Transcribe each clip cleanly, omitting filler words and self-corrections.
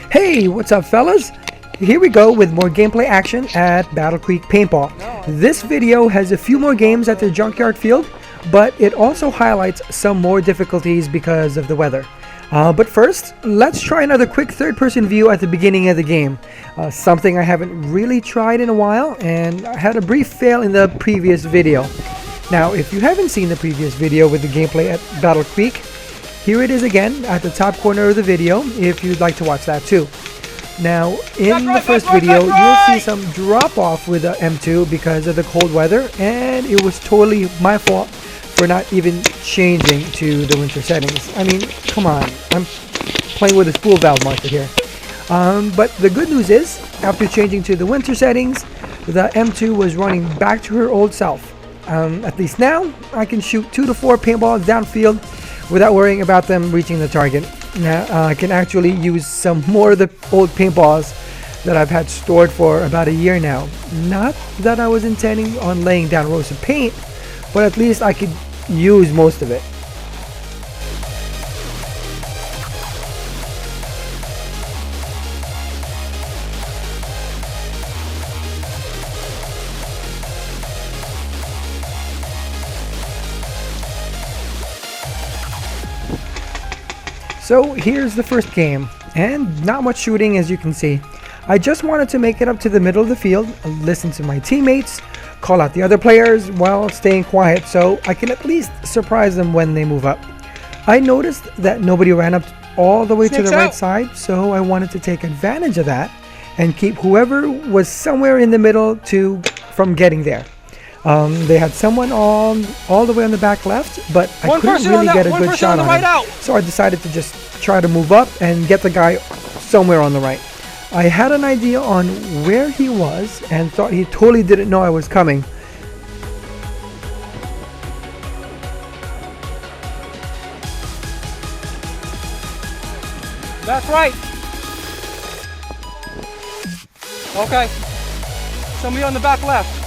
Hey, what's up fellas? Here we go with more gameplay action at Battle Creek Paintball. This video has a few more games at the Junkyard field, but it also highlights some more difficulties because of the weather. But first, let's try another quick third-person view at the beginning of the game. Something I haven't really tried in a while, and I had a brief fail in the previous video. Now, if you haven't seen the previous video with the gameplay at Battle Creek, here it is again at the top corner of the video if you'd like to watch that too. Now, in the first video, you'll see some drop-off with the M2 because of the cold weather, and it was totally my fault for not even changing to the winter settings. I mean, come on, I'm playing with a spool valve marker here. But the good news is, after changing to the winter settings, the M2 was running back to her old self. At least now, I can shoot 2 to 4 paintballs downfield without worrying about them reaching the target. Now, I can actually use some more of the old paintballs that I've had stored for about a year now. Not that I was intending on laying down rows of paint, but at least I could use most of it. So here's the first game, and not much shooting as you can see. I just wanted to make it up to the middle of the field, listen to my teammates, call out the other players while staying quiet so I can at least surprise them when they move up. I noticed that nobody ran up all the way to the right side, so I wanted to take advantage of that and keep whoever was somewhere in the middle from getting there. They had someone all the way on the back left, but I couldn't really get a good shot on him. So I decided to just try to move up and get the guy somewhere on the right. I had an idea on where he was and thought he totally didn't know I was coming. That's right. Okay. Somebody on the back left.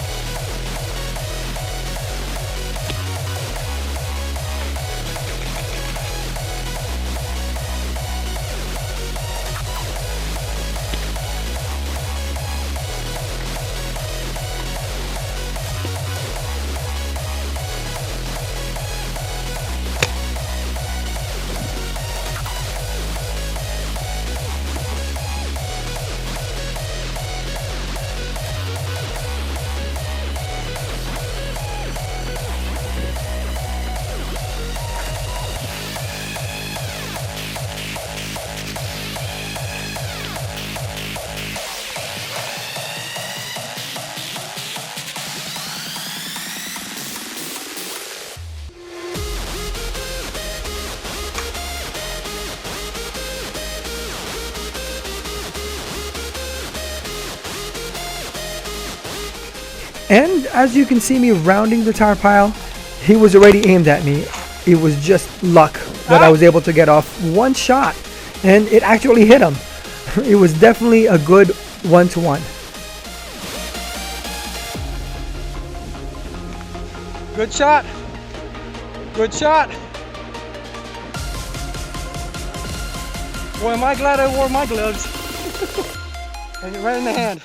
And as you can see me rounding the tire pile, he was already aimed at me. It was just luck that I was able to get off one shot, and it actually hit him. It was definitely a good one-to-one. Good shot. Good shot. Boy, am I glad I wore my gloves. And right in the hand.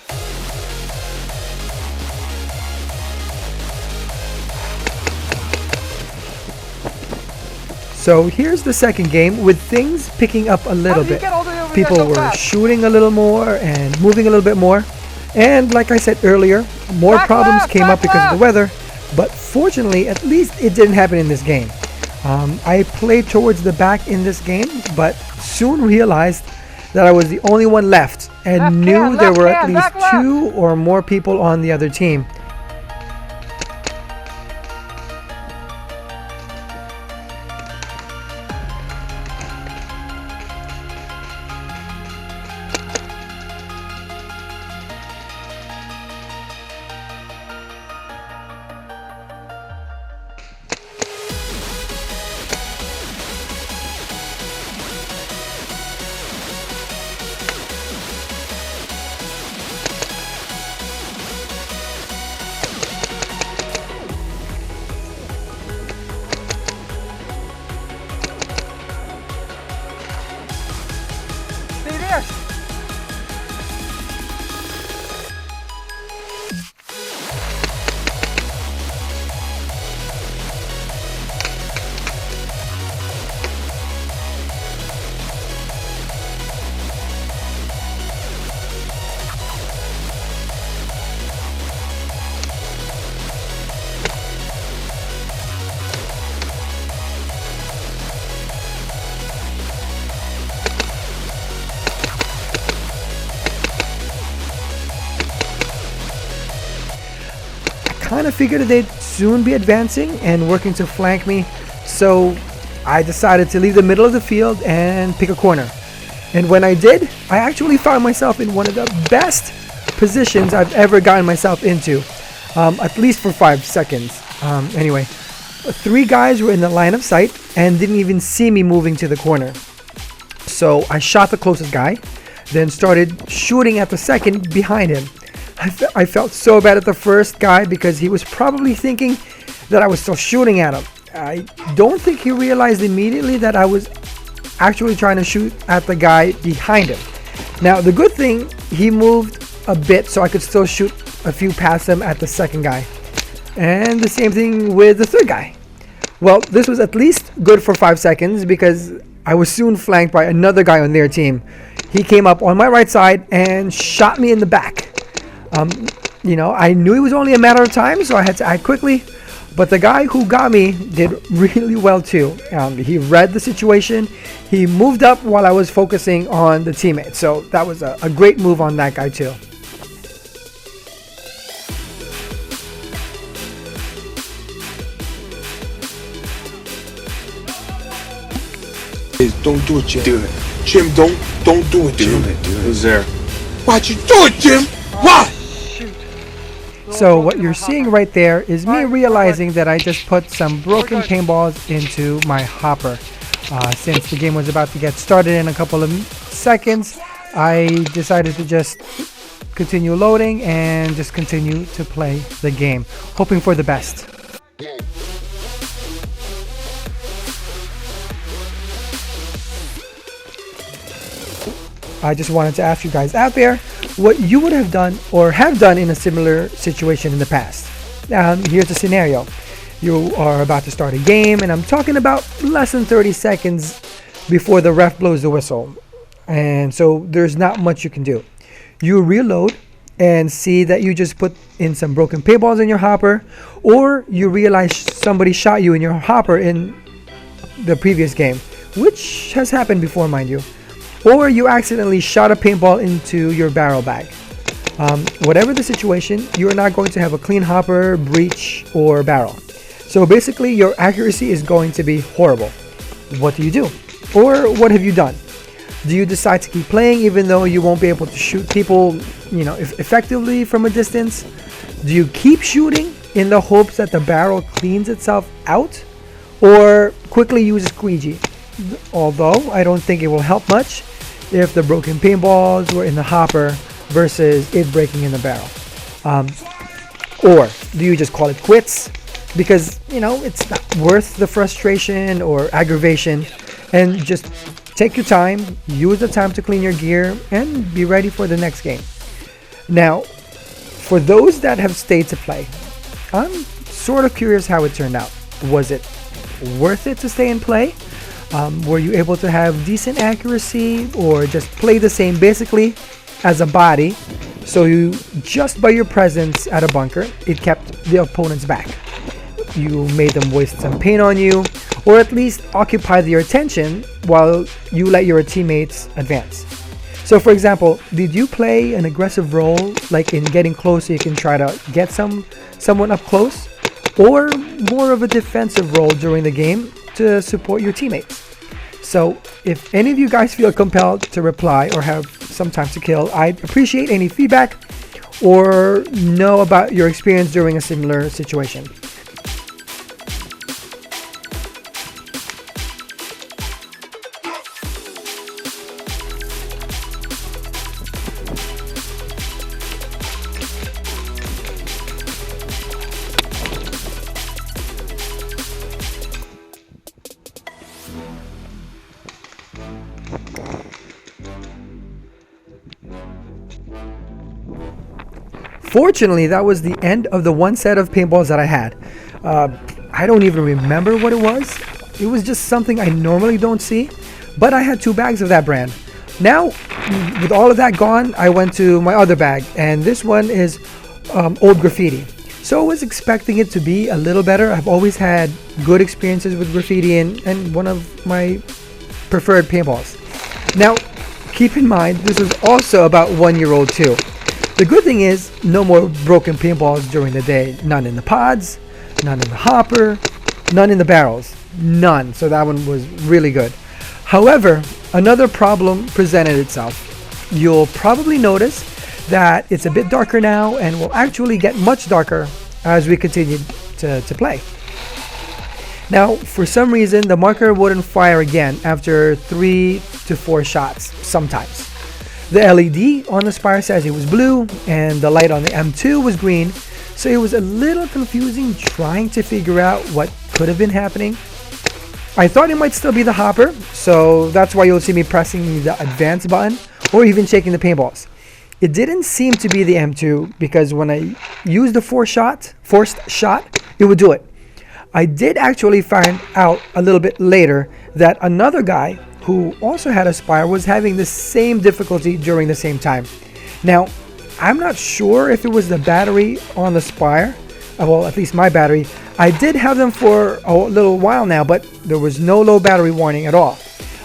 So here's the second game with things picking up a little bit. People were shooting a little more and moving a little bit more. And like I said earlier, more problems came up because of the weather. But fortunately, at least it didn't happen in this game. I played towards the back in this game, but soon realized that I was the only one left and knew there were at least 2 or more people on the other team. kind of figured that they'd soon be advancing and working to flank me, so I decided to leave the middle of the field and pick a corner. And when I did, I actually found myself in one of the best positions I've ever gotten myself into, at least for 5 seconds. Anyway, 3 guys were in the line of sight and didn't even see me moving to the corner. So I shot the closest guy, then started shooting at the second behind him. I felt so bad at the first guy because he was probably thinking that I was still shooting at him. I don't think he realized immediately that I was actually trying to shoot at the guy behind him. Now, the good thing, he moved a bit so I could still shoot a few past him at the second guy. And the same thing with the third guy. Well, this was at least good for 5 seconds because I was soon flanked by another guy on their team. He came up on my right side and shot me in the back. I knew it was only a matter of time, so I had to act quickly. But the guy who got me did really well too. He read the situation. He moved up while I was focusing on the teammate. So that was a great move on that guy too. Don't do it, Jim. Do it. Jim, don't do it, Jim. Do it. Who's there? Why'd you do it, Jim? Why? So what you're seeing right there is me realizing that I just put some broken paintballs into my hopper. Since the game was about to get started in a couple of seconds, I decided to just continue loading and just continue to play the game, hoping for the best. I just wanted to ask you guys out there what you would have done or have done in a similar situation in the past. Here's the scenario. You are about to start a game, and I'm talking about less than 30 seconds before the ref blows the whistle. And so there's not much you can do. You reload and see that you just put in some broken paintballs in your hopper, or you realize somebody shot you in your hopper in the previous game, which has happened before, mind you. Or you accidentally shot a paintball into your barrel bag. Whatever the situation, you are not going to have a clean hopper, breech, or barrel. So basically, your accuracy is going to be horrible. What do you do? Or what have you done? Do you decide to keep playing even though you won't be able to shoot people, effectively from a distance? Do you keep shooting in the hopes that the barrel cleans itself out? Or quickly use a squeegee? Although I don't think it will help much if the broken paintballs were in the hopper versus it breaking in the barrel. Or do you just call it quits because it's not worth the frustration or aggravation, and just take your time, use the time to clean your gear, and be ready for the next game? Now, for those that have stayed to play, I'm sort of curious how it turned out. Was it worth it to stay and play? Were you able to have decent accuracy, or just play the same basically as a body, so you just by your presence at a bunker, it kept the opponents back? You made them waste some paint on you, or at least occupy their attention while you let your teammates advance. So for example, did you play an aggressive role, like in getting close so you can try to get someone up close, or more of a defensive role during the game to support your teammates? So if any of you guys feel compelled to reply or have some time to kill, I'd appreciate any feedback or know about your experience during a similar situation. Fortunately, that was the end of the one set of paintballs that I had. I don't even remember what it was. It was just something I normally don't see, but I had 2 bags of that brand. Now, with all of that gone, I went to my other bag, and this one is old graffiti. So I was expecting it to be a little better. I've always had good experiences with graffiti and one of my preferred paintballs. Now, keep in mind, this is also about 1 year old too. The good thing is, no more broken paintballs during the day. None in the pods, none in the hopper, none in the barrels. None. So that one was really good. However, another problem presented itself. You'll probably notice that it's a bit darker now and will actually get much darker as we continue to play. Now, for some reason, the marker wouldn't fire again after 3 to 4 shots sometimes. The LED on the spire says it was blue and the light on the M2 was green, so it was a little confusing trying to figure out what could have been happening. I thought it might still be the hopper, so that's why you'll see me pressing the advance button or even shaking the paintballs. It didn't seem to be the M2 because when I used the forced shot, it would do it. I did actually find out a little bit later that another guy who also had a spire was having the same difficulty during the same time. Now, I'm not sure if it was the battery on the spire, well, at least my battery. I did have them for a little while now, but there was no low battery warning at all.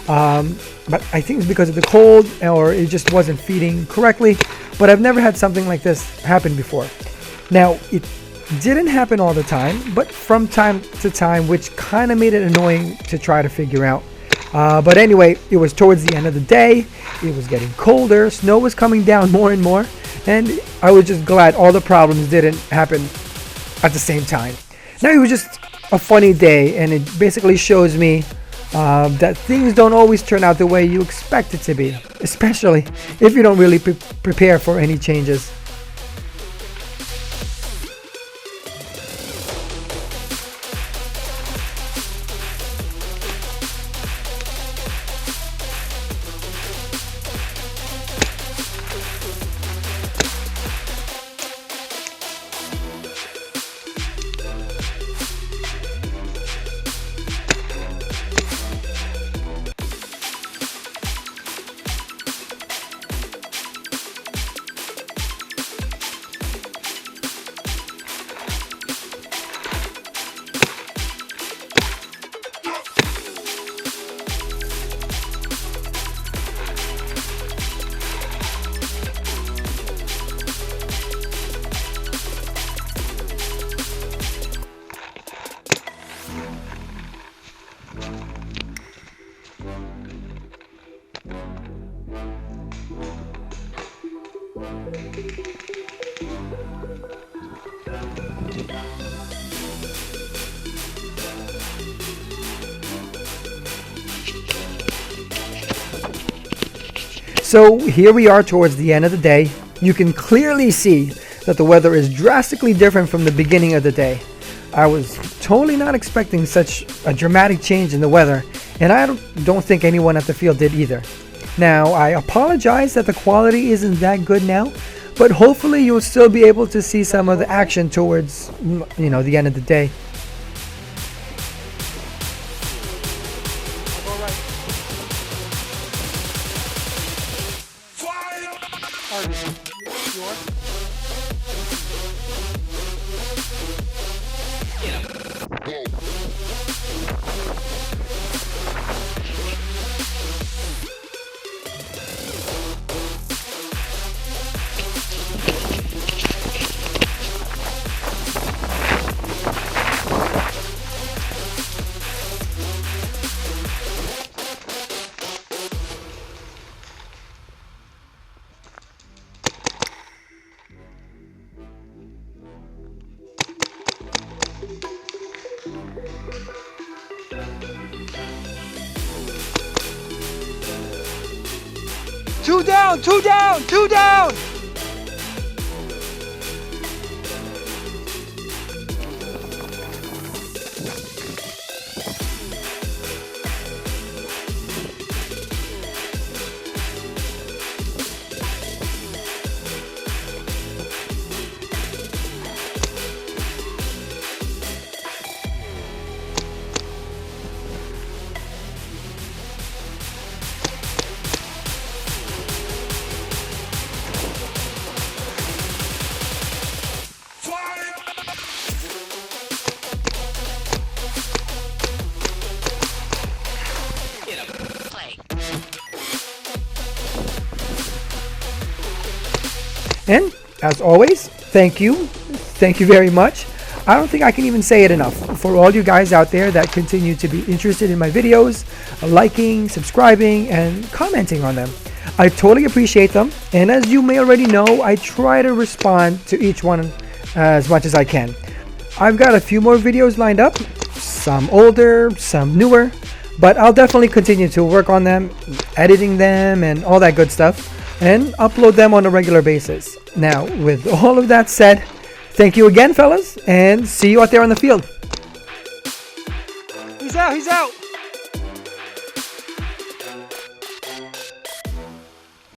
But I think it's because of the cold or it just wasn't feeding correctly, but I've never had something like this happen before. Now, it didn't happen all the time, but from time to time, which kind of made it annoying to try to figure out. But anyway, it was towards the end of the day. It was getting colder. Snow was coming down more and more. And I was just glad all the problems didn't happen at the same time. Now, it was just a funny day, and it basically shows me that things don't always turn out the way you expect it to be, especially if you don't really prepare for any changes. So here we are towards the end of the day. You can clearly see that the weather is drastically different from the beginning of the day. I was totally not expecting such a dramatic change in the weather, and I don't think anyone at the field did either. Now, I apologize that the quality isn't that good now, but hopefully you'll still be able to see some of the action towards, the end of the day. Two down, two down, two down! And As always, thank you very much. I don't think I can even say it enough for all you guys out there that continue to be interested in my videos, liking, subscribing, and commenting on them. I totally appreciate them, and as you may already know, I try to respond to each one as much as I can. I've got a few more videos lined up, some older, some newer, but I'll definitely continue to work on them, editing them and all that good stuff, and upload them on a regular basis. Now, with all of that said, thank you again, fellas, and see you out there on the field. He's out, he's out!